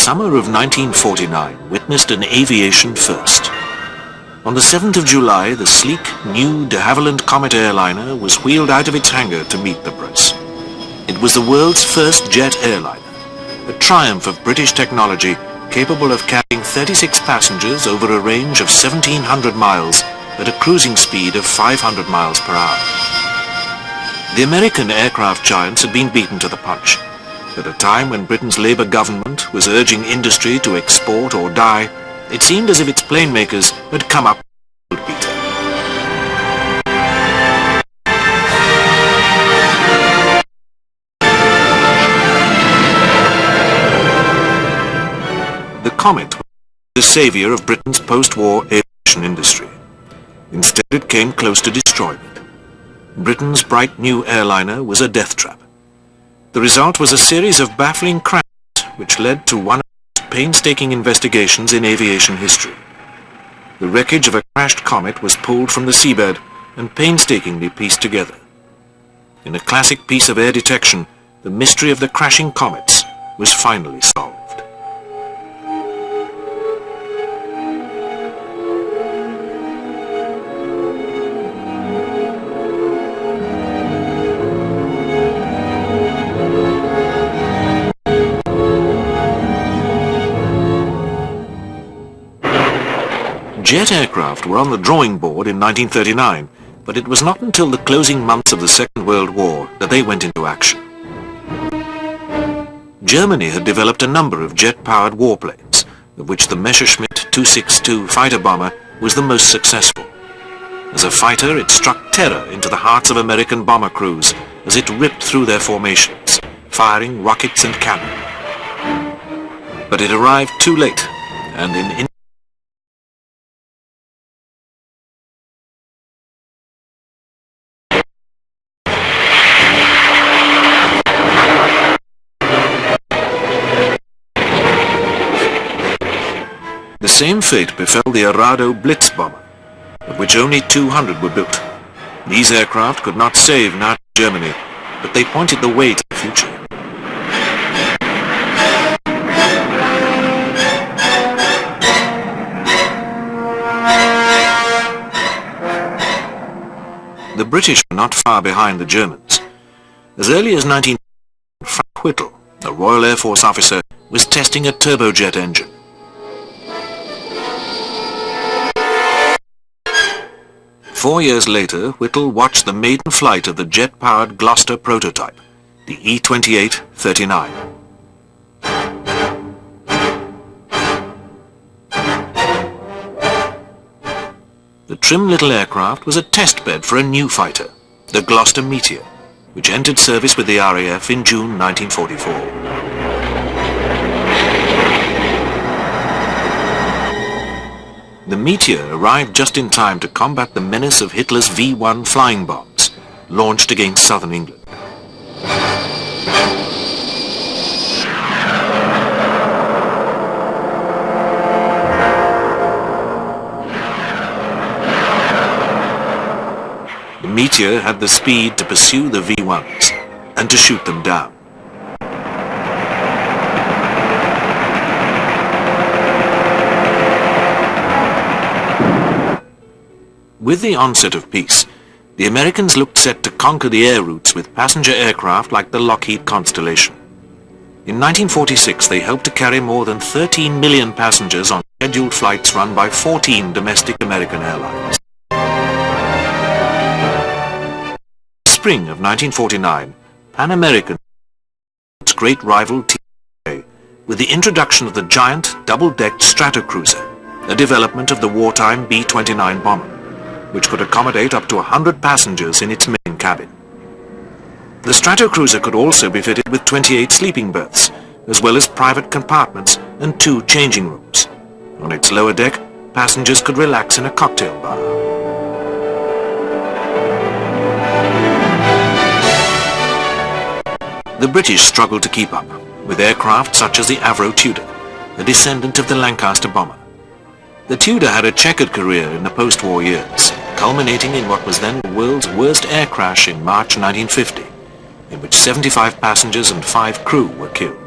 summer of 1949 witnessed an aviation first. On the 7th of July, the sleek, new de Havilland Comet airliner was wheeled out of its hangar to meet the press. It was the world's first jet airliner, a triumph of British technology capable of carrying 36 passengers over a range of 1,700 miles at a cruising speed of 500 miles per hour. The American aircraft giants had been beaten to the punch. At a time when Britain's Labour government was urging industry to export or die, it seemed as if its plane makers had come up with a beater. The Comet was the saviour of Britain's post-war aviation industry. Instead, it came close to destroying it. Britain's bright new airliner was a death trap. The result was a series of baffling crashes which led to one of the most painstaking investigations in aviation history. The wreckage of a crashed comet was pulled from the seabed and painstakingly pieced together. In a classic piece of air detection, the mystery of the crashing comets was finally solved. Jet aircraft were on the drawing board in 1939, but it was not until the closing months of the Second World War that they went into action. Germany had developed a number of jet-powered warplanes, of which the Messerschmitt 262 fighter bomber was the most successful. As a fighter, it struck terror into the hearts of American bomber crews as it ripped through their formations, firing rockets and cannon. But it arrived too late, and in the same fate befell the Arado Blitz bomber, of which only 200 were built. These aircraft could not save Nazi Germany, but they pointed the way to the future. The British were not far behind the Germans. As early as 19... Frank Whittle, a Royal Air Force officer, was testing a turbojet engine. Four years later, Whittle watched the maiden flight of the jet-powered Gloucester prototype, the E-28-39. The trim little aircraft was a test bed for a new fighter, the Gloucester Meteor, which entered service with the RAF in June 1944. The Meteor arrived just in time to combat the menace of Hitler's V-1 flying bombs, launched against southern England. The Meteor had the speed to pursue the V-1s and to shoot them down. With the onset of peace, the Americans looked set to conquer the air routes with passenger aircraft like the Lockheed Constellation. In 1946, they helped to carry more than 13 million passengers on scheduled flights run by 14 domestic American airlines. In the spring of 1949, Pan American its great rival TSA with the introduction of the giant double-decked Stratocruiser, a development of the wartime B-29 bomber, which could accommodate up to 100 passengers in its main cabin. The Stratocruiser could also be fitted with 28 sleeping berths, as well as private compartments and 2 changing rooms. On its lower deck, passengers could relax in a cocktail bar. The British struggled to keep up, with aircraft such as the Avro Tudor, a descendant of the Lancaster bomber. The Tudor had a checkered career in the post-war years, culminating in what was then the world's worst air crash in March 1950, in which 75 passengers and 5 crew were killed.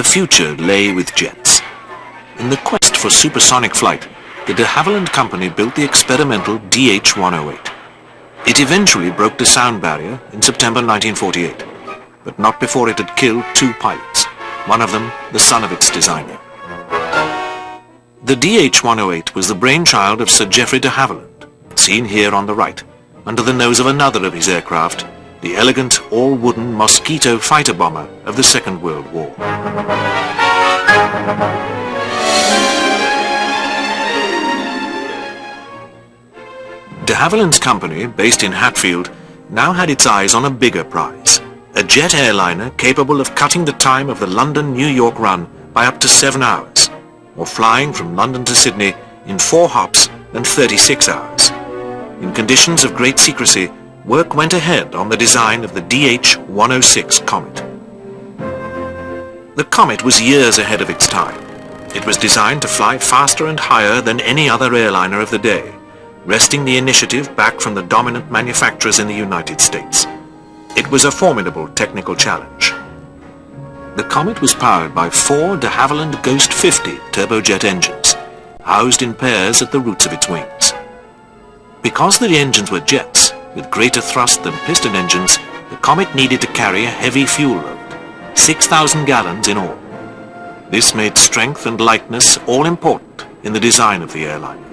future lay with jets. In the quest for supersonic flight, the de Havilland Company built the experimental DH-108. It eventually broke the sound barrier in September 1948, but not before it had killed 2 pilots, one of them the son of its designer. The DH-108 was the brainchild of Sir Geoffrey de Havilland, seen here on the right, under the nose of another of his aircraft, the elegant all-wooden Mosquito fighter bomber of the Second World War. De Havilland's company, based in Hatfield, now had its eyes on a bigger prize, a jet airliner capable of cutting the time of the London-New York run by up to 7 hours, or flying from London to Sydney in 4 hops and 36 hours. In conditions of great secrecy, work went ahead on the design of the DH-106 Comet. The Comet was years ahead of its time. It was designed to fly faster and higher than any other airliner of the day, wresting the initiative back from the dominant manufacturers in the United States. It was a formidable technical challenge. The Comet was powered by 4 de Havilland Ghost 50 turbojet engines, housed in pairs at the roots of its wings. Because the engines were jets, with greater thrust than piston engines, the Comet needed to carry a heavy fuel load, 6,000 gallons in all. This made strength and lightness all important in the design of the airliner.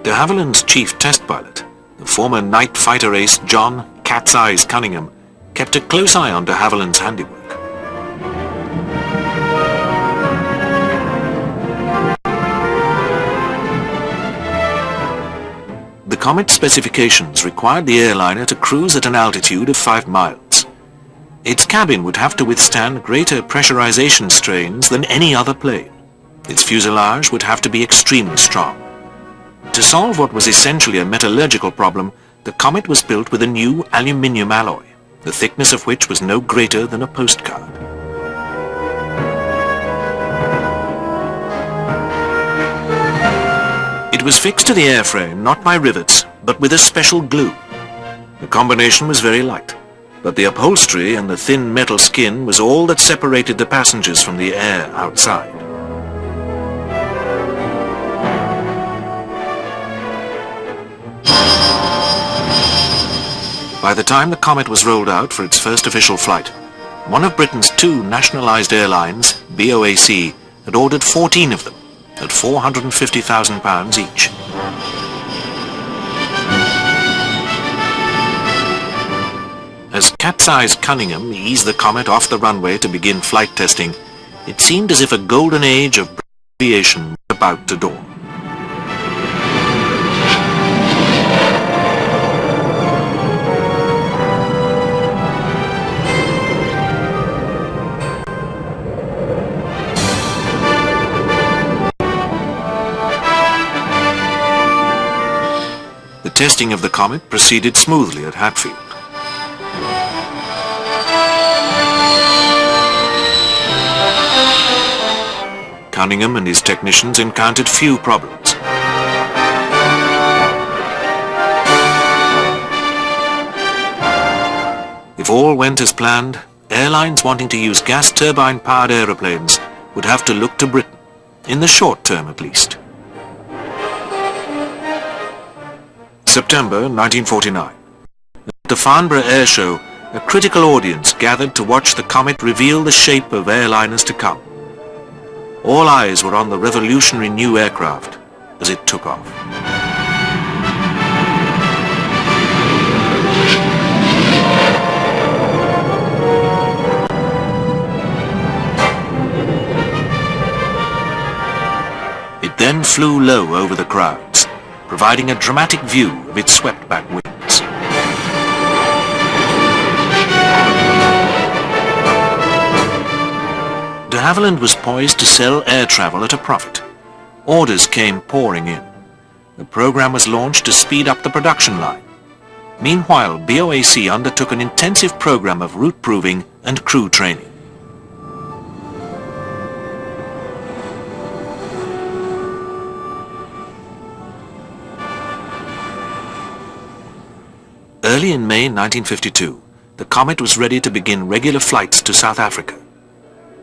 De Havilland's chief test pilot, the former night fighter ace John Cat's Eyes Cunningham, kept a close eye on de Havilland's handiwork. The Comet's specifications required the airliner to cruise at an altitude of 5 miles. Its cabin would have to withstand greater pressurization strains than any other plane. Its fuselage would have to be extremely strong. To solve what was essentially a metallurgical problem, the Comet was built with a new aluminium alloy, the thickness of which was no greater than a postcard. It was fixed to the airframe not by rivets, but with a special glue. The combination was very light, but the upholstery and the thin metal skin was all that separated the passengers from the air outside. By the time the Comet was rolled out for its first official flight, one of Britain's 2 nationalised airlines, BOAC, had ordered 14 of them at £450,000 each. As Cat's Eyes Cunningham eased the Comet off the runway to begin flight testing, it seemed as if a golden age of aviation was about to dawn. The testing of the Comet proceeded smoothly at Hatfield. Cunningham and his technicians encountered few problems. If all went as planned, airlines wanting to use gas turbine-powered aeroplanes would have to look to Britain, in the short term at least. September 1949. At the Farnborough Air Show, a critical audience gathered to watch the Comet reveal the shape of airliners to come. All eyes were on the revolutionary new aircraft as it took off. It then flew low over the crowds, providing a dramatic view of its swept-back wings. De Havilland was poised to sell air travel at a profit. Orders came pouring in. The program was launched to speed up the production line. Meanwhile, BOAC undertook an intensive program of route proving and crew training. Early in May 1952, the Comet was ready to begin regular flights to South Africa.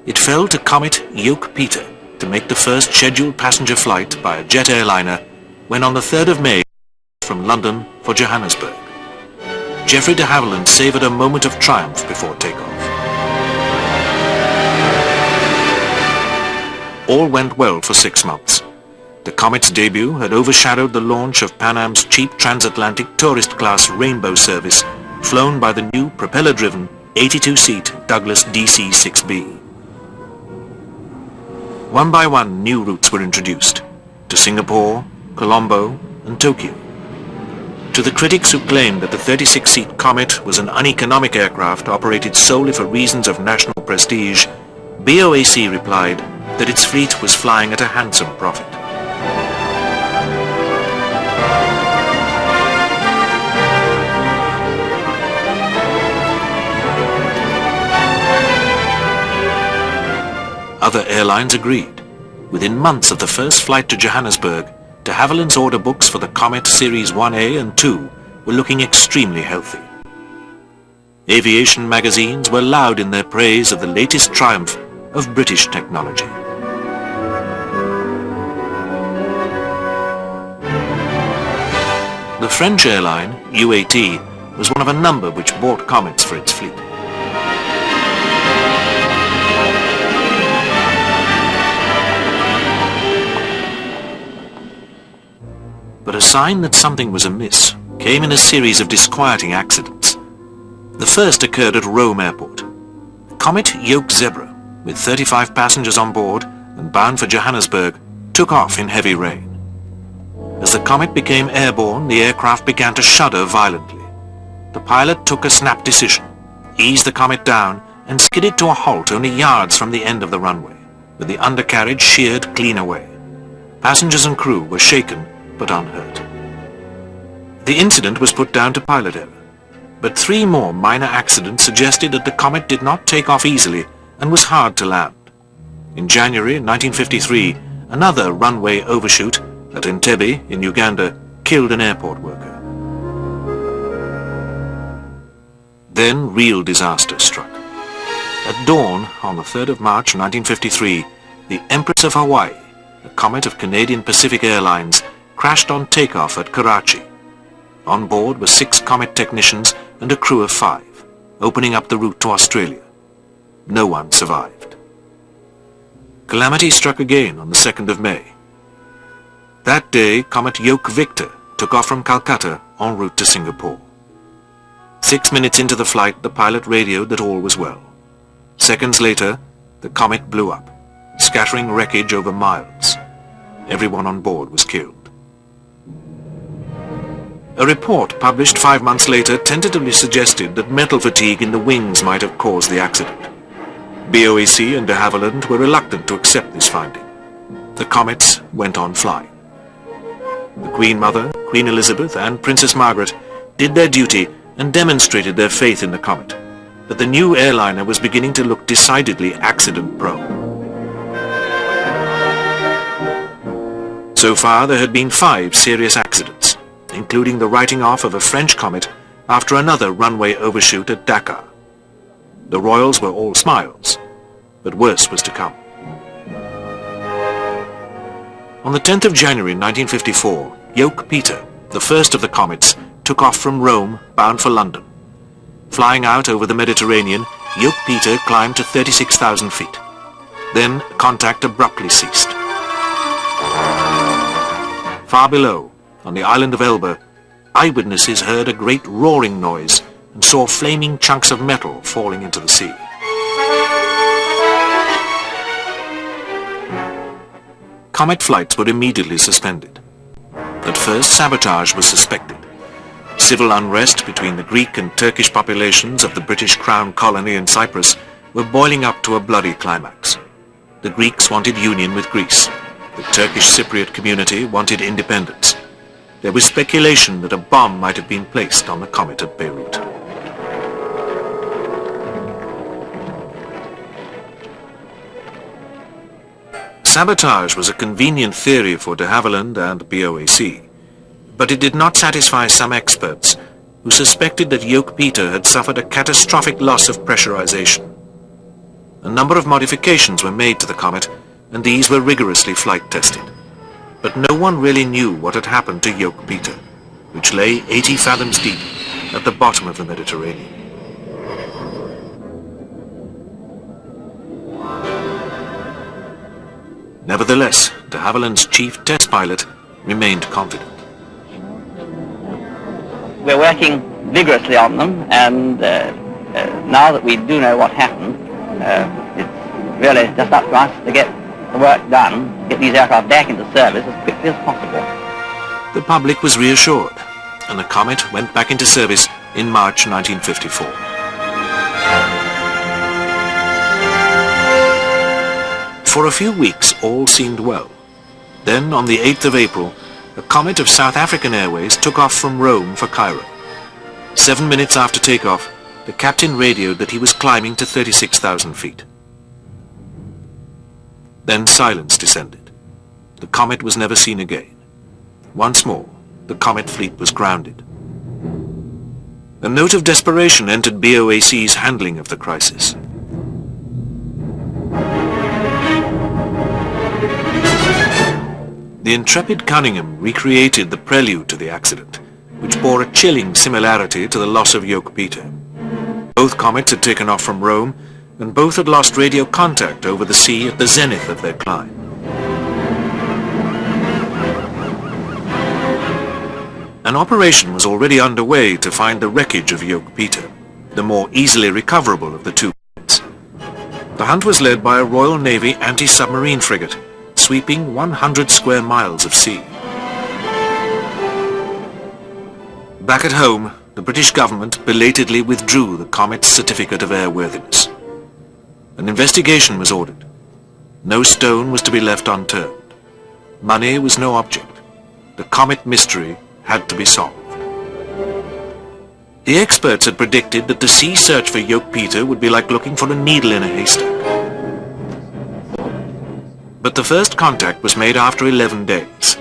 It fell to Comet Yoke-Peter to make the first scheduled passenger flight by a jet airliner when on the 3rd of May from London for Johannesburg. Geoffrey de Havilland savoured a moment of triumph before takeoff. All went well for 6 months. The Comet's debut had overshadowed the launch of Pan Am's cheap transatlantic tourist-class Rainbow service flown by the new propeller-driven 82-seat Douglas DC-6B. One by one, new routes were introduced to Singapore, Colombo and Tokyo. To the critics who claimed that the 36-seat Comet was an uneconomic aircraft operated solely for reasons of national prestige, BOAC replied that its fleet was flying at a handsome profit. Other airlines agreed. Within months of the first flight to Johannesburg, de Havilland's order books for the Comet Series 1A and 2 were looking extremely healthy. Aviation magazines were loud in their praise of the latest triumph of British technology. The French airline, UAT, was one of a number which bought Comets for its fleet. But a sign that something was amiss came in a series of disquieting accidents. The first occurred at Rome Airport. Comet Yoke Zebra, with 35 passengers on board and bound for Johannesburg, took off in heavy rain. As the Comet became airborne, the aircraft began to shudder violently. The pilot took a snap decision, eased the Comet down and skidded to a halt only yards from the end of the runway, with the undercarriage sheared clean away. Passengers and crew were shaken but unhurt. The incident was put down to pilot error, but 3 more minor accidents suggested that the Comet did not take off easily and was hard to land. In January 1953, another runway overshoot at Entebbe in Uganda killed an airport worker. Then real disaster struck. At dawn on the 3rd of March 1953, the Empress of Hawaii, a Comet of Canadian Pacific Airlines, crashed on takeoff at Karachi. On board were 6 Comet technicians and a crew of 5, opening up the route to Australia. No one survived. Calamity struck again on the 2nd of May. That day, Comet Yoke Victor took off from Calcutta en route to Singapore. 6 minutes into the flight, the pilot radioed that all was well. Seconds later, the Comet blew up, scattering wreckage over miles. Everyone on board was killed. A report published 5 months later tentatively suggested that metal fatigue in the wings might have caused the accident. BOAC and de Havilland were reluctant to accept this finding. The Comets went on flying. The Queen Mother, Queen Elizabeth and Princess Margaret did their duty and demonstrated their faith in the Comet, but the new airliner was beginning to look decidedly accident-prone. So far there had been 5 serious accidents, including the writing off of a French Comet after another runway overshoot at Dakar. The royals were all smiles, but worse was to come. On the 10th of January 1954, Yoke-Peter, the first of the Comets, took off from Rome bound for London. Flying out over the Mediterranean, Yoke-Peter climbed to 36,000 feet. Then contact abruptly ceased. Far below, on the island of Elba, eyewitnesses heard a great roaring noise and saw flaming chunks of metal falling into the sea. Comet flights were immediately suspended. At first, sabotage was suspected. Civil unrest between the Greek and Turkish populations of the British Crown colony in Cyprus were boiling up to a bloody climax. The Greeks wanted union with Greece. The Turkish Cypriot community wanted independence. There was speculation that a bomb might have been placed on the Comet at Beirut. Sabotage was a convenient theory for de Havilland and BOAC, but it did not satisfy some experts who suspected that Yoke Peter had suffered a catastrophic loss of pressurization. A number of modifications were made to the comet, and these were rigorously flight tested. But no one really knew what had happened to Yoke Peter, which lay 80 fathoms deep at the bottom of the Mediterranean. Nevertheless, de Havilland's chief test pilot remained confident. We're working vigorously on them, and now that we do know what happened, it's really just up to us to get the work done, get these aircraft back into service as quickly as possible. The public was reassured, and the comet went back into service in March 1954. For a few weeks, all seemed well. Then, on the 8th of April, a comet of South African Airways took off from Rome for Cairo. 7 minutes after takeoff, the captain radioed that he was climbing to 36,000 feet. Then silence descended. The comet was never seen again. Once more, the comet fleet was grounded. A note of desperation entered BOAC's handling of the crisis. The intrepid Cunningham recreated the prelude to the accident, which bore a chilling similarity to the loss of Yoke Peter. Both comets had taken off from Rome, and both had lost radio contact over the sea at the zenith of their climb. An operation was already underway to find the wreckage of Yoke Peter, the more easily recoverable of the two comets. The hunt was led by a Royal Navy anti-submarine frigate, sweeping 100 square miles of sea. Back at home, the British government belatedly withdrew the comet's certificate of airworthiness. An investigation was ordered. No stone was to be left unturned. Money was no object. The comet mystery had to be solved. The experts had predicted that the sea search for Yoke Peter would be like looking for a needle in a haystack. But the first contact was made after 11 days.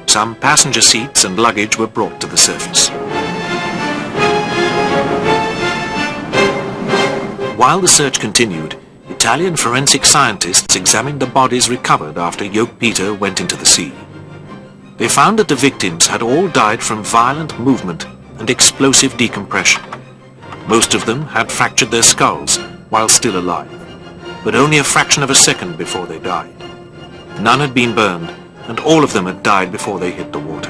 Some passenger seats and luggage were brought to the surface. While the search continued, Italian forensic scientists examined the bodies recovered after Yoke Peter went into the sea. They found that the victims had all died from violent movement and explosive decompression. Most of them had fractured their skulls while still alive, but only a fraction of a second before they died. None had been burned, and all of them had died before they hit the water.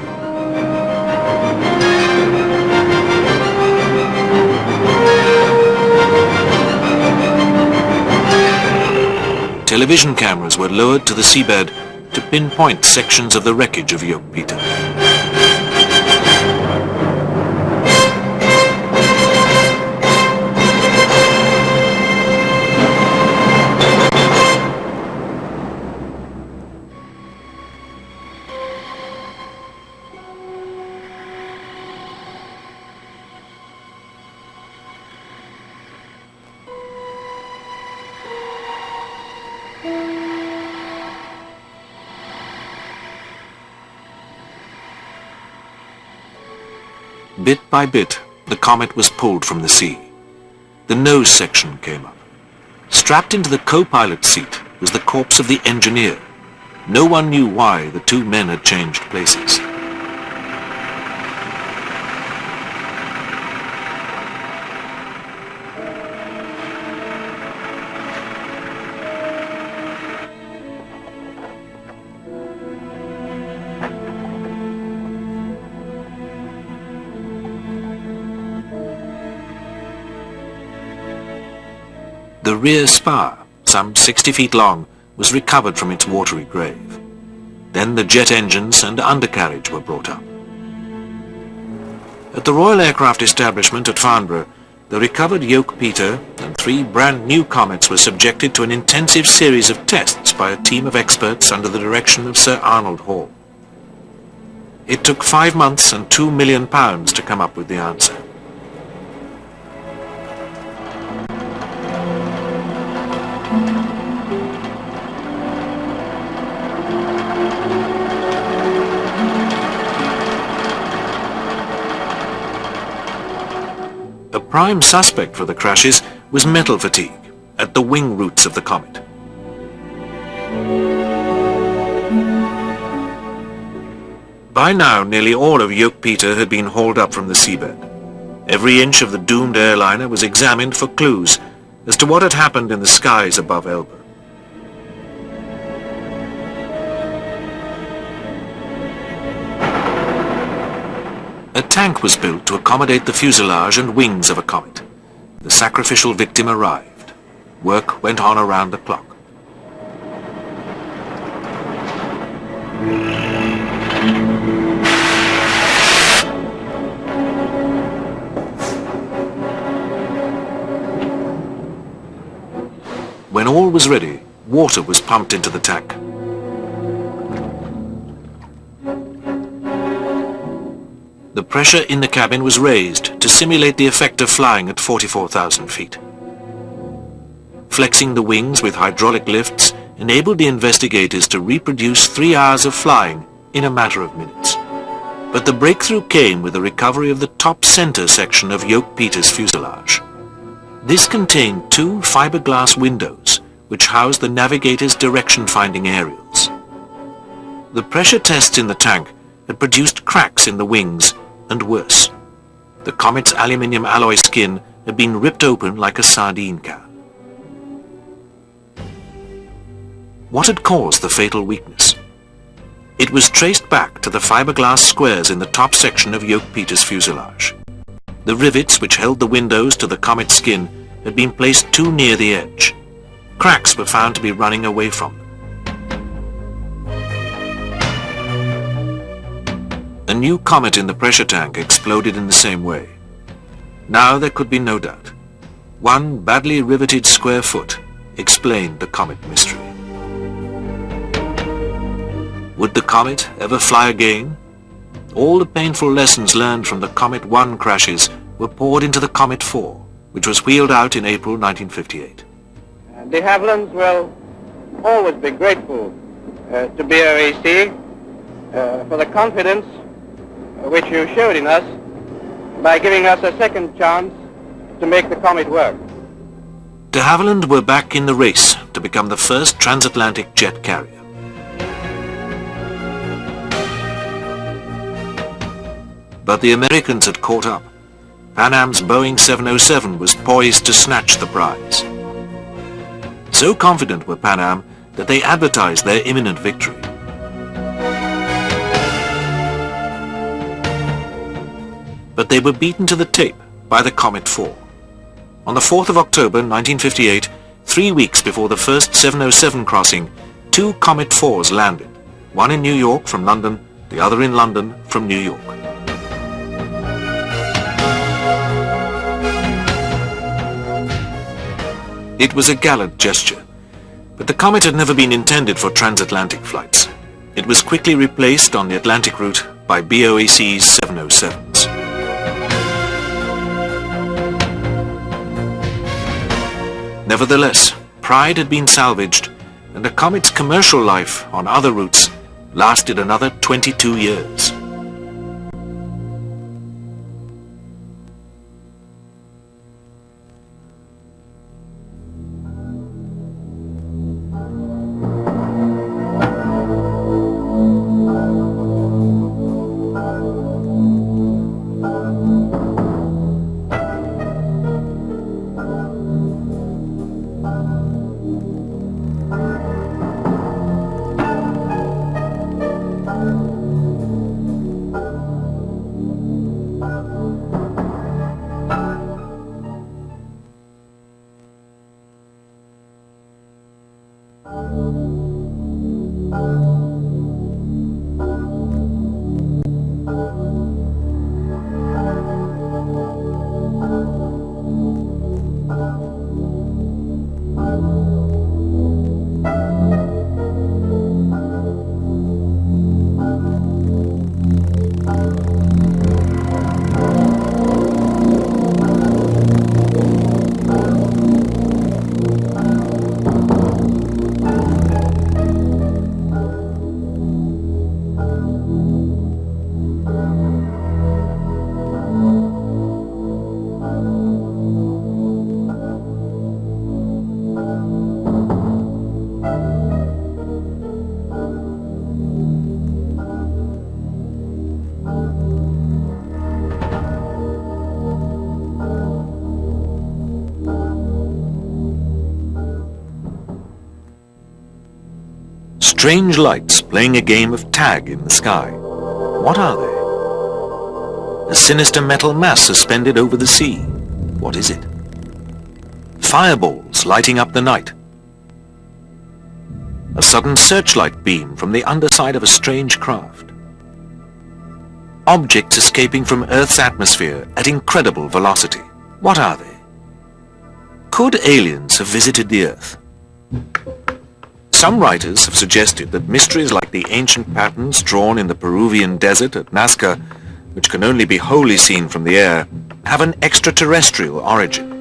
Television cameras were lowered to the seabed to pinpoint sections of the wreckage of Yoke Peter. Bit by bit, the comet was pulled from the sea. The nose section came up. Strapped into the co-pilot seat was the corpse of the engineer. No one knew why the two men had changed places. The rear spar, some 60 feet long, was recovered from its watery grave. Then the jet engines and undercarriage were brought up. At the Royal Aircraft Establishment at Farnborough, the recovered Yoke Peter and 3 brand new comets were subjected to an intensive series of tests by a team of experts under the direction of Sir Arnold Hall. It took 5 months and £2 million to come up with the answer. prime suspect for the crashes was metal fatigue at the wing roots of the comet. By now, nearly all of Yoke-Peter had been hauled up from the seabed. Every inch of the doomed airliner was examined for clues as to what had happened in the skies above Elba. A tank was built to accommodate the fuselage and wings of a comet. The sacrificial victim arrived. Work went on around the clock. When all was ready, water was pumped into the tank. The pressure in the cabin was raised to simulate the effect of flying at 44,000 feet. Flexing the wings with hydraulic lifts enabled the investigators to reproduce 3 hours of flying in a matter of minutes. But the breakthrough came with the recovery of the top center section of Yoke-Peter's fuselage. This contained 2 fiberglass windows which housed the navigator's direction-finding aerials. The pressure tests in the tank had produced cracks in the wings, and worse. The comet's aluminium alloy skin had been ripped open like a sardine can. What had caused the fatal weakness? It was traced back to the fiberglass squares in the top section of Yoke-Peter's fuselage. The rivets which held the windows to the comet's skin had been placed too near the edge. Cracks were found to be running away from them. A new comet in the pressure tank exploded in the same way. Now there could be no doubt. One badly riveted square foot explained the comet mystery. Would the comet ever fly again? All the painful lessons learned from the Comet 1 crashes were poured into the Comet 4, which was wheeled out in April 1958. De Havilland will always be grateful to BOAC for the confidence which you showed in us by giving us a second chance to make the Comet work. De Havilland were back in the race to become the first transatlantic jet carrier. But the Americans had caught up. Pan Am's Boeing 707 was poised to snatch the prize. So confident were Pan Am that they advertised their imminent victory. But they were beaten to the tape by the Comet 4. On the 4th of October 1958, 3 weeks before the first 707 crossing, 2 Comet 4s landed, one in New York from London, the other in London from New York. It was a gallant gesture, but the Comet had never been intended for transatlantic flights. It was quickly replaced on the Atlantic route by BOAC's 707s. Nevertheless, pride had been salvaged, and the Comet's commercial life on other routes lasted another 22 years. Strange lights playing a game of tag in the sky. What are they? A sinister metal mass suspended over the sea. What is it? Fireballs lighting up the night. A sudden searchlight beam from the underside of a strange craft. Objects escaping from Earth's atmosphere at incredible velocity. What are they? Could aliens have visited the Earth? Some writers have suggested that mysteries like the ancient patterns drawn in the Peruvian desert at Nazca, which can only be wholly seen from the air, have an extraterrestrial origin.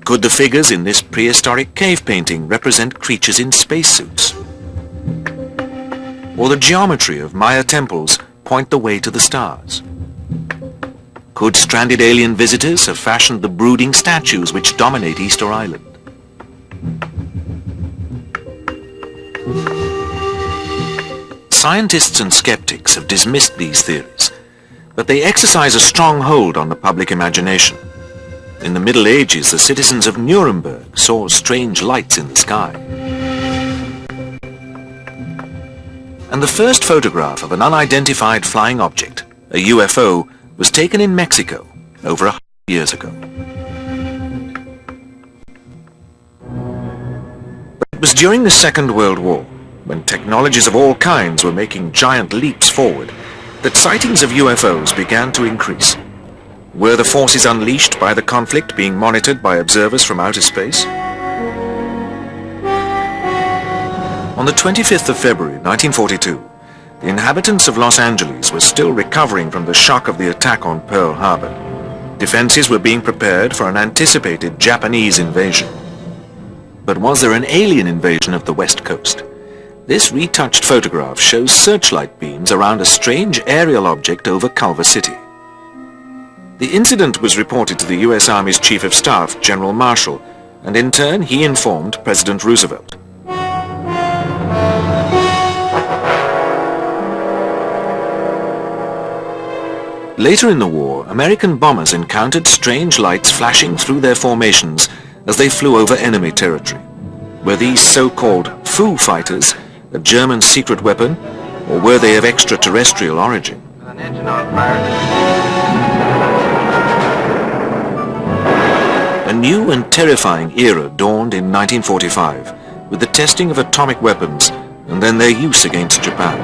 Could the figures in this prehistoric cave painting represent creatures in spacesuits? Or the geometry of Maya temples point the way to the stars? Could stranded alien visitors have fashioned the brooding statues which dominate Easter Island? Scientists and skeptics have dismissed these theories, but they exercise a strong hold on the public imagination. In the Middle Ages, the citizens of Nuremberg saw strange lights in the sky. And the first photograph of an unidentified flying object, a UFO, was taken in Mexico over 100 years ago. But it was during the Second World War, when technologies of all kinds were making giant leaps forward, that sightings of UFOs began to increase. Were the forces unleashed by the conflict being monitored by observers from outer space? On the 25th of February 1942, the inhabitants of Los Angeles were still recovering from the shock of the attack on Pearl Harbor. Defenses were being prepared for an anticipated Japanese invasion. But was there an alien invasion of the West Coast? This retouched photograph shows searchlight beams around a strange aerial object over Culver City. The incident was reported to the U.S. Army's Chief of Staff, General Marshall, and in turn he informed President Roosevelt. Later in the war, American bombers encountered strange lights flashing through their formations as they flew over enemy territory. Were these so-called Foo fighters a German secret weapon, or were they of extraterrestrial origin? A new and terrifying era dawned in 1945 with the testing of atomic weapons and then their use against Japan.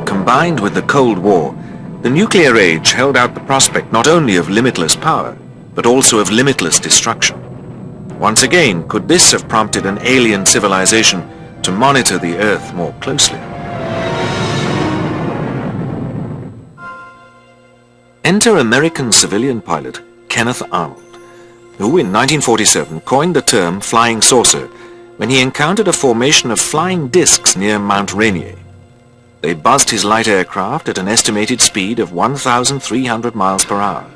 Combined with the Cold War, the nuclear age held out the prospect not only of limitless power, but also of limitless destruction. Once again, could this have prompted an alien civilization to monitor the Earth more closely? Enter American civilian pilot Kenneth Arnold, who in 1947 coined the term flying saucer when he encountered a formation of flying discs near Mount Rainier. They buzzed his light aircraft at an estimated speed of 1,300 miles per hour.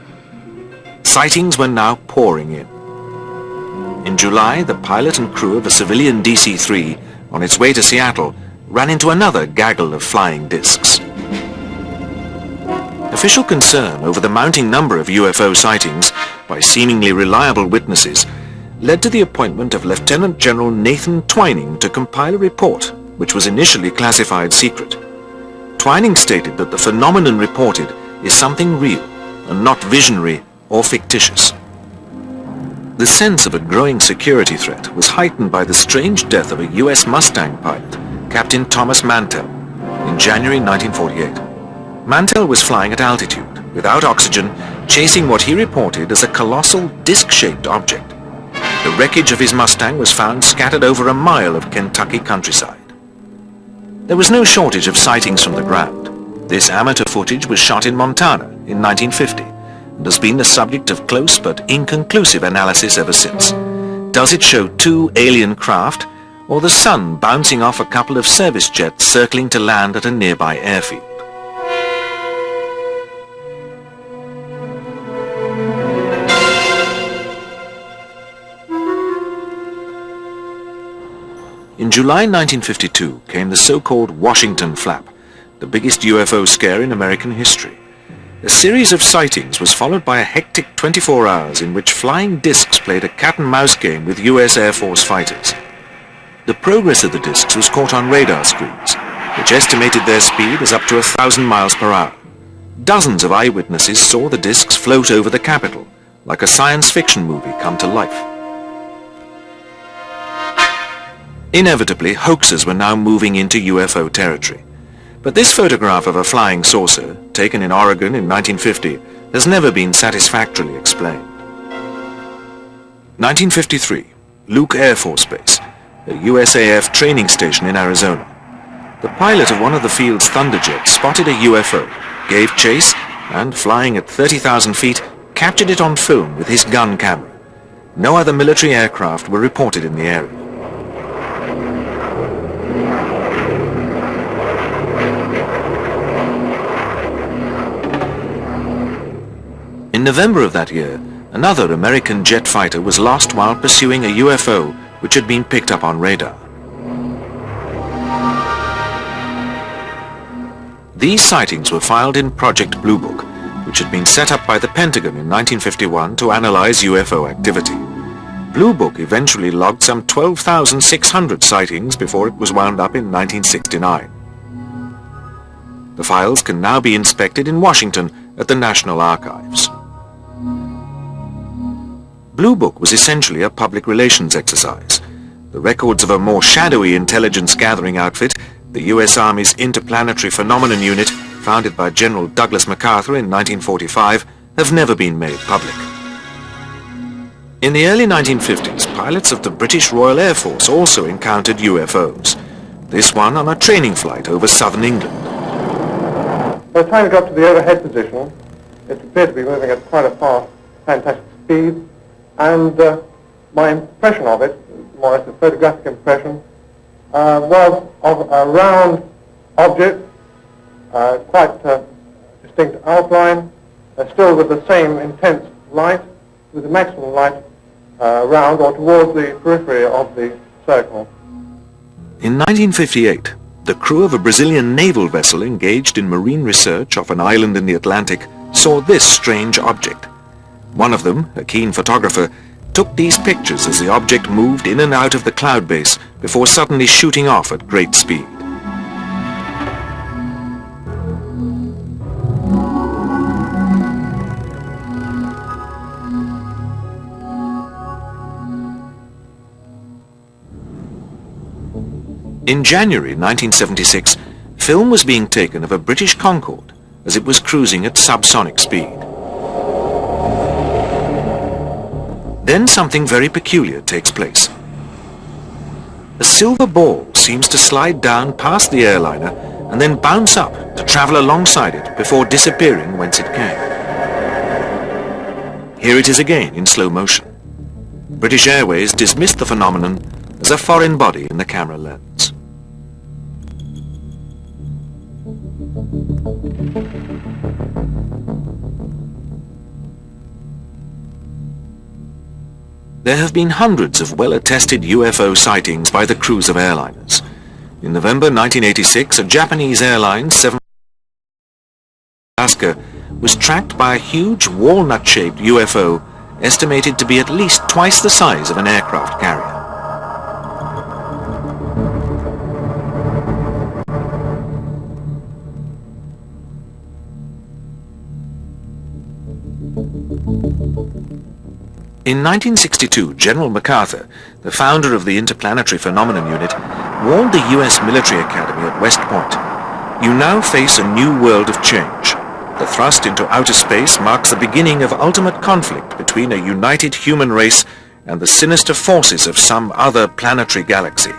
Sightings were now pouring in. In July, the pilot and crew of a civilian DC-3 on its way to Seattle ran into another gaggle of flying discs. Official concern over the mounting number of UFO sightings by seemingly reliable witnesses led to the appointment of Lieutenant General Nathan Twining to compile a report, which was initially classified secret. Twining stated that the phenomenon reported is something real and not visionary or fictitious. The sense of a growing security threat was heightened by the strange death of a U.S. Mustang pilot, Captain Thomas Mantell, in January 1948. Mantell was flying at altitude, without oxygen, chasing what he reported as a colossal disc-shaped object. The wreckage of his Mustang was found scattered over a mile of Kentucky countryside. There was no shortage of sightings from the ground. This amateur footage was shot in Montana in 1950 and has been the subject of close but inconclusive analysis ever since. Does it show two alien craft or the sun bouncing off a couple of service jets circling to land at a nearby airfield? In July 1952 came the so-called Washington flap, the biggest UFO scare in American history. A series of sightings was followed by a hectic 24 hours in which flying discs played a cat-and-mouse game with US Air Force fighters. The progress of the discs was caught on radar screens, which estimated their speed as up to 1,000 miles per hour. Dozens of eyewitnesses saw the discs float over the Capitol, like a science fiction movie come to life. Inevitably, hoaxers were now moving into UFO territory. But this photograph of a flying saucer, taken in Oregon in 1950, has never been satisfactorily explained. 1953, Luke Air Force Base, a USAF training station in Arizona. The pilot of one of the field's Thunderjets spotted a UFO, gave chase, and flying at 30,000 feet, captured it on film with his gun camera. No other military aircraft were reported in the area. In November of that year, another American jet fighter was lost while pursuing a UFO which had been picked up on radar. These sightings were filed in Project Blue Book, which had been set up by the Pentagon in 1951 to analyze UFO activity. Blue Book eventually logged some 12,600 sightings before it was wound up in 1969. The files can now be inspected in Washington at the National Archives. Blue Book was essentially a public relations exercise. The records of a more shadowy intelligence gathering outfit, the U.S. Army's Interplanetary Phenomenon Unit, founded by General Douglas MacArthur in 1945, have never been made public. In the early 1950s, pilots of the British Royal Air Force also encountered UFOs. This one on a training flight over southern England. By the time it got to the overhead position, it appeared to be moving at quite a fast, fantastic speed, and my impression of it, more or less a photographic impression, was of a round object, quite distinct outline, still with the same intense light, with the maximum light around or towards the periphery of the circle. In 1958, the crew of a Brazilian naval vessel engaged in marine research off an island in the Atlantic saw this strange object. One of them, a keen photographer, took these pictures as the object moved in and out of the cloud base before suddenly shooting off at great speed. In January 1976, film was being taken of a British Concorde as it was cruising at subsonic speed. Then something very peculiar takes place. A silver ball seems to slide down past the airliner and then bounce up to travel alongside it before disappearing whence it came. Here it is again in slow motion. British Airways dismissed the phenomenon as a foreign body in the camera lens. There have been hundreds of well-attested UFO sightings by the crews of airliners. In November 1986, a Japanese airline, 7 Alaska, was tracked by a huge walnut-shaped UFO estimated to be at least twice the size of an aircraft carrier. In 1962, General MacArthur, the founder of the Interplanetary Phenomenon Unit, warned the U.S. Military Academy at West Point, "You now face a new world of change. The thrust into outer space marks the beginning of ultimate conflict between a united human race and the sinister forces of some other planetary galaxy."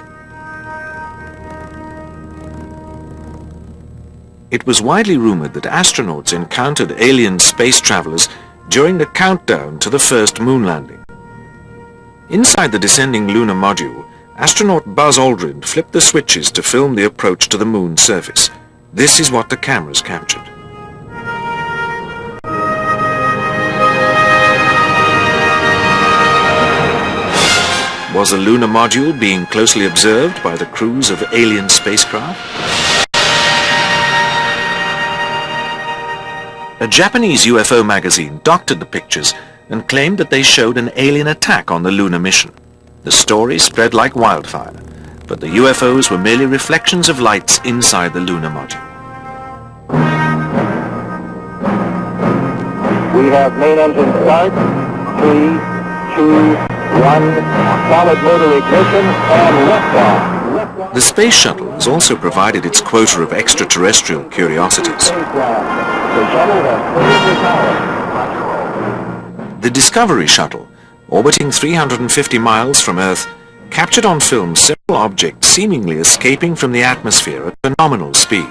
It was widely rumored that astronauts encountered alien space travelers during the countdown to the first moon landing. Inside the descending lunar module, astronaut Buzz Aldrin flipped the switches to film the approach to the moon's surface. This is what the cameras captured. Was the lunar module being closely observed by the crews of alien spacecraft? A Japanese UFO magazine doctored the pictures and claimed that they showed an alien attack on the lunar mission. The story spread like wildfire, but the UFOs were merely reflections of lights inside the lunar module. We have main engine start. 3, 2, 1. Solid motor ignition and liftoff. The space shuttle has also provided its quota of extraterrestrial curiosities. The Discovery shuttle, orbiting 350 miles from Earth, captured on film several objects seemingly escaping from the atmosphere at phenomenal speed.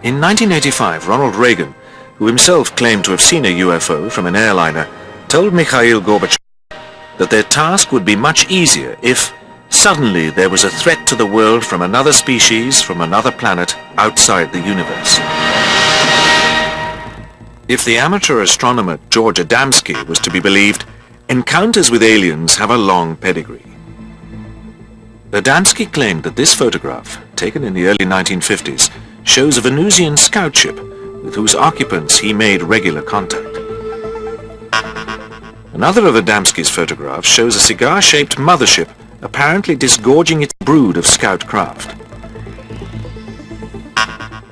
In 1985, Ronald Reagan, who himself claimed to have seen a UFO from an airliner, told Mikhail Gorbachev that their task would be much easier if suddenly there was a threat to the world from another species, from another planet outside the universe. If the amateur astronomer George Adamski was to be believed, encounters with aliens have a long pedigree. Adamski claimed that this photograph, taken in the early 1950s, shows a Venusian scout ship with whose occupants he made regular contact. Another of Adamski's photographs shows a cigar-shaped mothership apparently disgorging its brood of scout craft.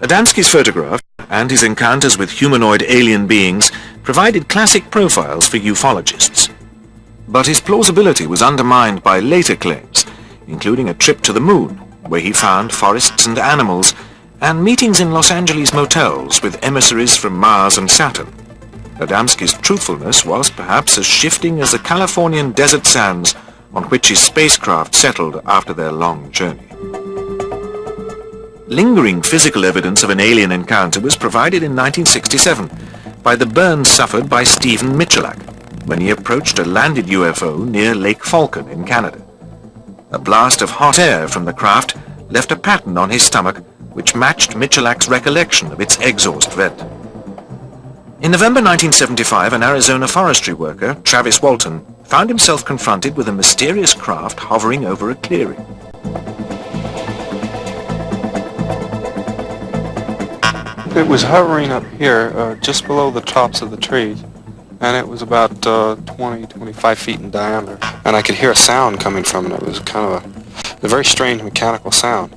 Adamski's photograph and his encounters with humanoid alien beings provided classic profiles for ufologists. But his plausibility was undermined by later claims, including a trip to the moon, where he found forests and animals, and meetings in Los Angeles motels with emissaries from Mars and Saturn. Adamski's truthfulness was perhaps as shifting as the Californian desert sands on which his spacecraft settled after their long journey. Lingering physical evidence of an alien encounter was provided in 1967 by the burns suffered by Stephen Michalak when he approached a landed UFO near Lake Falcon in Canada. A blast of hot air from the craft left a pattern on his stomach which matched Michalak's recollection of its exhaust vent. In November 1975, an Arizona forestry worker, Travis Walton, found himself confronted with a mysterious craft hovering over a clearing. It was hovering up here, just below the tops of the trees, and it was about 20-25 feet in diameter. And I could hear a sound coming from it. It was kind of a very strange mechanical sound.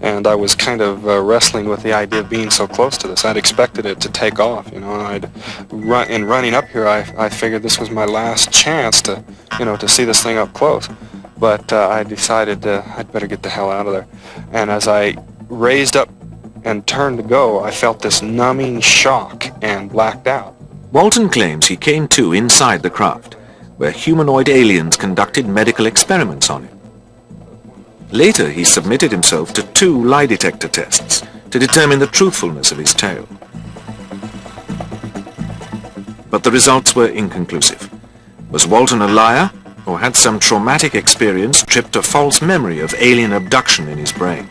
And I was kind of wrestling with the idea of being so close to this. I'd expected it to take off, you know, and in running up here, I figured this was my last chance to, you know, to see this thing up close. But I decided I'd better get the hell out of there. And as I raised up and turned to go, I felt this numbing shock and blacked out. Walton claims he came to inside the craft, where humanoid aliens conducted medical experiments on him. Later, he submitted himself to 2 lie detector tests to determine the truthfulness of his tale. But the results were inconclusive. Was Walton a liar, or had some traumatic experience tripped a false memory of alien abduction in his brain?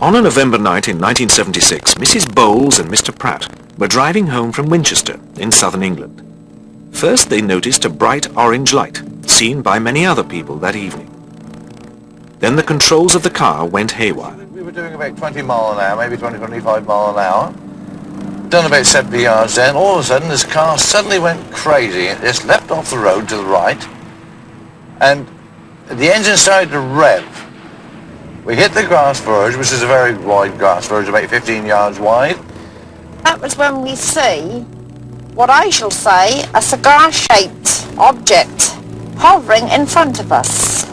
On a November night in 1976, Mrs. Bowles and Mr. Pratt were driving home from Winchester in southern England. First, they noticed a bright orange light, seen by many other people that evening. Then the controls of the car went haywire. We were doing about 20 mile an hour, maybe 20-25 mile an hour. Done about 70 yards then, all of a sudden this car suddenly went crazy. It just leapt off the road to the right, and the engine started to rev. We hit the grass verge, which is a very wide grass verge, about 15 yards wide. That was when we see what I shall say a cigar-shaped object hovering in front of us.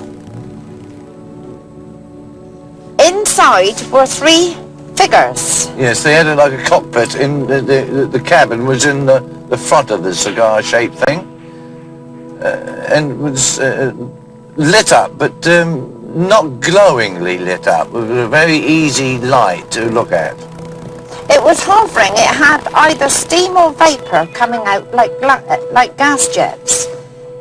Inside were 3 figures. Yes, they had it like a cockpit. In the cabin was in the front of the cigar-shaped thing, and was lit up, but not glowingly lit up. It was a very easy light to look at. It was hovering. It had either steam or vapor coming out like gas jets.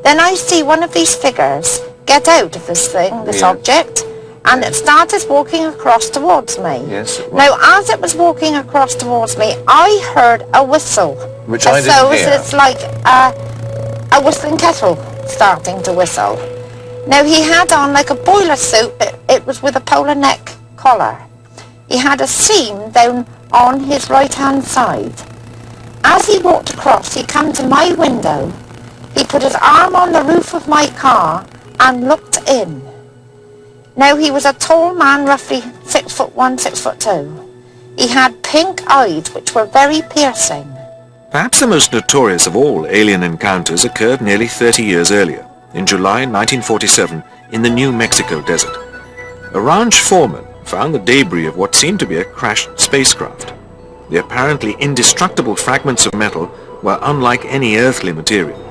Then I see one of these figures get out of this thing, this object, and it started walking across towards me. Yes. Now, as it was walking across towards me, I heard a whistle. Which I didn't hear. So it's like a whistling kettle starting to whistle. Now he had on like a boiler suit, but it was with a polar neck collar. He had a seam down on his right-hand side. As he walked across, he came to my window. He put his arm on the roof of my car and looked in. Now he was a tall man, roughly 6'1", 6'2". He had pink eyes which were very piercing. Perhaps the most notorious of all alien encounters occurred nearly 30 years earlier, in July 1947, in the New Mexico desert. A ranch foreman found the debris of what seemed to be a crashed spacecraft. The apparently indestructible fragments of metal were unlike any earthly material.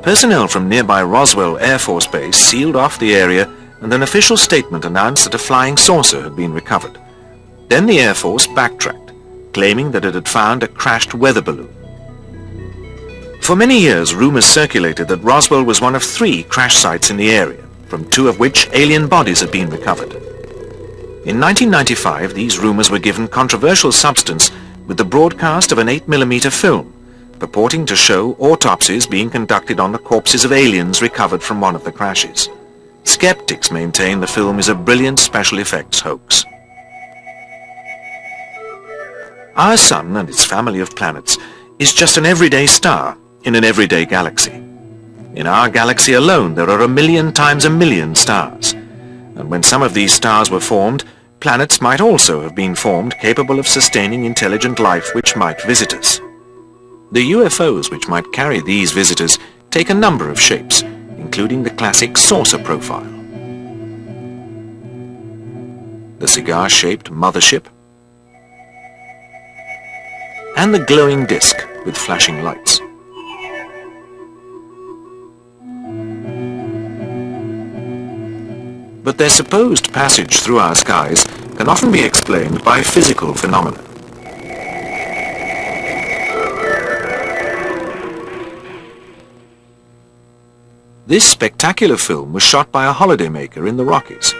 Personnel from nearby Roswell Air Force Base sealed off the area, and an official statement announced that a flying saucer had been recovered. Then the Air Force backtracked, claiming that it had found a crashed weather balloon. For many years, rumors circulated that Roswell was one of 3 crash sites in the area, from 2 of which alien bodies had been recovered. In 1995, these rumors were given controversial substance with the broadcast of an 8mm film, purporting to show autopsies being conducted on the corpses of aliens recovered from one of the crashes. Skeptics maintain the film is a brilliant special effects hoax. Our Sun and its family of planets is just an everyday star in an everyday galaxy. In our galaxy alone, there are 1,000,000 times 1,000,000 stars. And when some of these stars were formed, planets might also have been formed capable of sustaining intelligent life which might visit us. The UFOs which might carry these visitors take a number of shapes, including the classic saucer profile, the cigar-shaped mothership, and the glowing disk with flashing lights. But their supposed passage through our skies can often be explained by physical phenomena. This spectacular film was shot by a holidaymaker in the Rockies.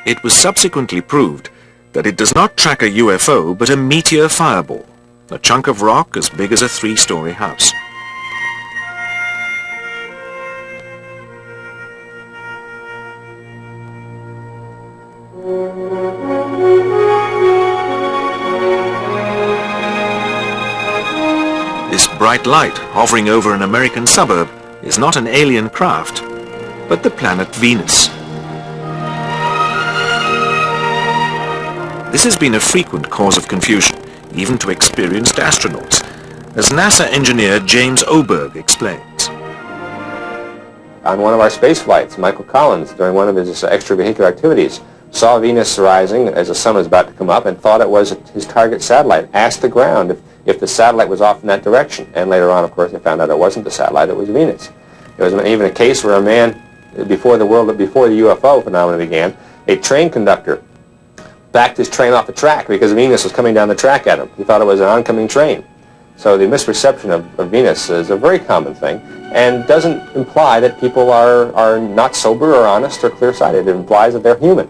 It was subsequently proved that it does not track a UFO but a meteor fireball, a chunk of rock as big as a 3-story house. This bright light hovering over an American suburb is not an alien craft, but the planet Venus. This has been a frequent cause of confusion, even to experienced astronauts, as NASA engineer James Oberg explains. On one of our space flights, Michael Collins, during one of his extravehicular activities, saw Venus rising as the sun was about to come up and thought it was his target satellite. Asked the ground if the satellite was off in that direction. And later on, of course, they found out it wasn't the satellite, it was Venus. There was even a case where a man, before the UFO phenomenon began, a train conductor backed his train off the track because Venus was coming down the track at him. He thought it was an oncoming train. So the misperception of Venus is a very common thing and doesn't imply that people are not sober or honest or clear-sighted. It implies that they're human.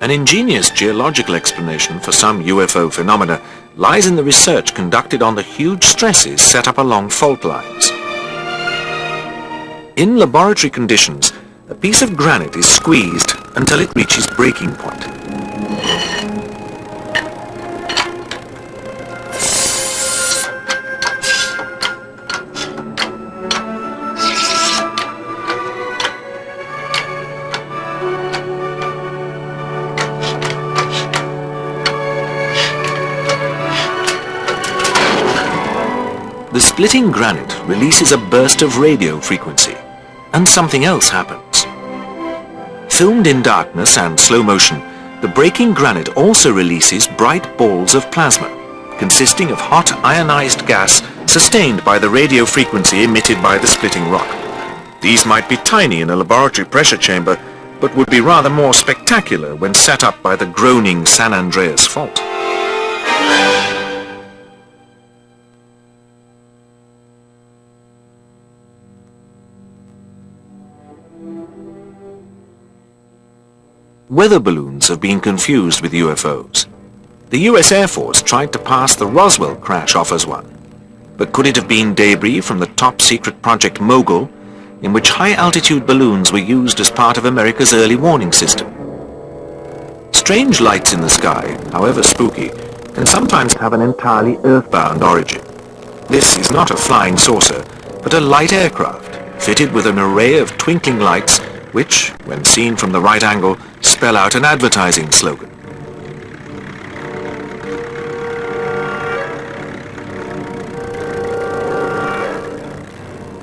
An ingenious geological explanation for some UFO phenomena lies in the research conducted on the huge stresses set up along fault lines. In laboratory conditions, a piece of granite is squeezed until it reaches breaking point. The splitting granite releases a burst of radio frequency, and something else happens. Filmed in darkness and slow motion, the breaking granite also releases bright balls of plasma, consisting of hot ionized gas sustained by the radio frequency emitted by the splitting rock. These might be tiny in a laboratory pressure chamber, but would be rather more spectacular when set up by the groaning San Andreas Fault. Weather balloons have been confused with UFOs. The US Air Force tried to pass the Roswell crash off as one. But could it have been debris from the top-secret Project Mogul, in which high-altitude balloons were used as part of America's early warning system? Strange lights in the sky, however spooky, can sometimes have an entirely earthbound origin. This is not a flying saucer, but a light aircraft, fitted with an array of twinkling lights which, when seen from the right angle, spell out an advertising slogan.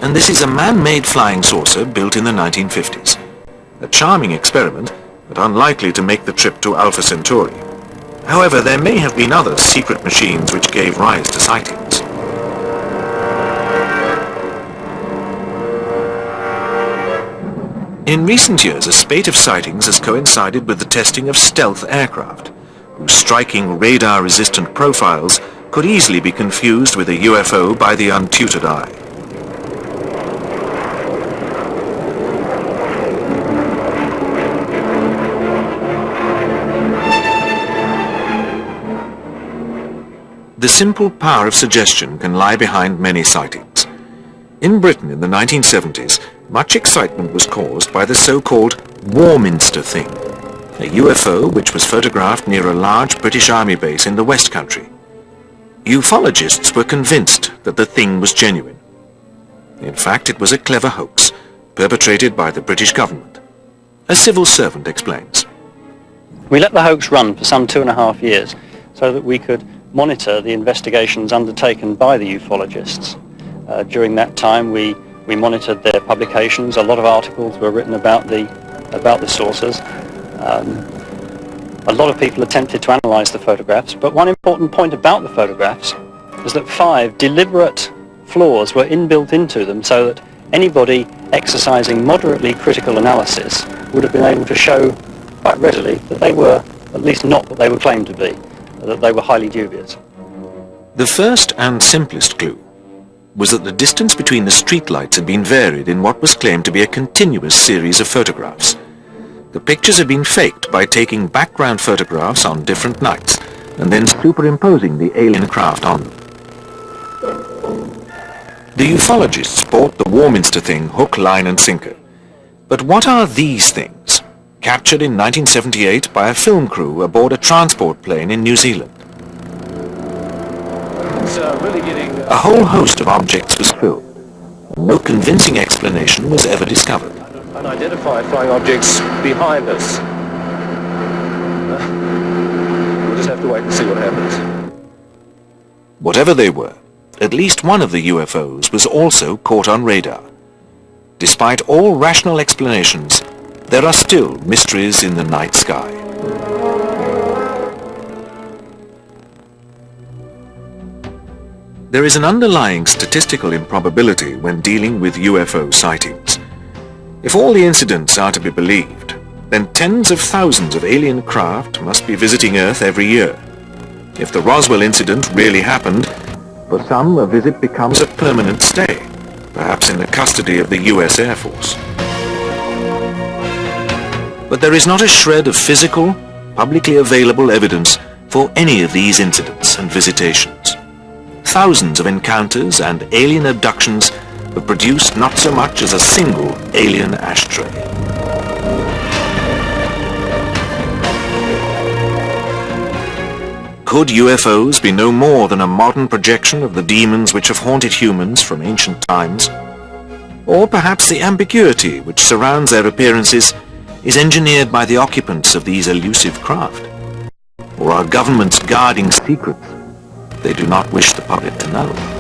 And this is a man-made flying saucer built in the 1950s. A charming experiment, but unlikely to make the trip to Alpha Centauri. However, there may have been other secret machines which gave rise to sightings. In recent years, a spate of sightings has coincided with the testing of stealth aircraft, whose striking radar-resistant profiles could easily be confused with a UFO by the untutored eye. The simple power of suggestion can lie behind many sightings. In Britain in the 1970s, much excitement was caused by the so-called Warminster thing, a UFO which was photographed near a large British Army base in the West Country. Ufologists were convinced that the thing was genuine. In fact, it was a clever hoax, perpetrated by the British government. A civil servant explains. We let the hoax run for some 2.5 years so that we could monitor the investigations undertaken by the ufologists. During that time we monitored their publications. A lot of articles were written about the saucers. A lot of people attempted to analyse the photographs, but one important point about the photographs was that 5 deliberate flaws were inbuilt into them so that anybody exercising moderately critical analysis would have been able to show quite readily that they were at least not what they were claimed to be, that they were highly dubious. The first and simplest clue was that the distance between the streetlights had been varied in what was claimed to be a continuous series of photographs. The pictures had been faked by taking background photographs on different nights and then superimposing the alien craft on them. The ufologists bought the Warminster thing hook, line and sinker. But what are these things, captured in 1978 by a film crew aboard a transport plane in New Zealand? A whole host of objects was filmed. No convincing explanation was ever discovered. Unidentified flying objects behind us. We'll just have to wait and see what happens. Whatever they were, at least one of the UFOs was also caught on radar. Despite all rational explanations, there are still mysteries in the night sky. There is an underlying statistical improbability when dealing with UFO sightings. If all the incidents are to be believed, then tens of thousands of alien craft must be visiting Earth every year. If the Roswell incident really happened, for some a visit becomes a permanent stay, perhaps in the custody of the US Air Force. But there is not a shred of physical, publicly available evidence for any of these incidents and visitations. Thousands of encounters and alien abductions have produced not so much as a single alien ashtray. Could UFOs be no more than a modern projection of the demons which have haunted humans from ancient times? Or perhaps the ambiguity which surrounds their appearances is engineered by the occupants of these elusive craft? Or are governments guarding secrets they do not wish the public to know?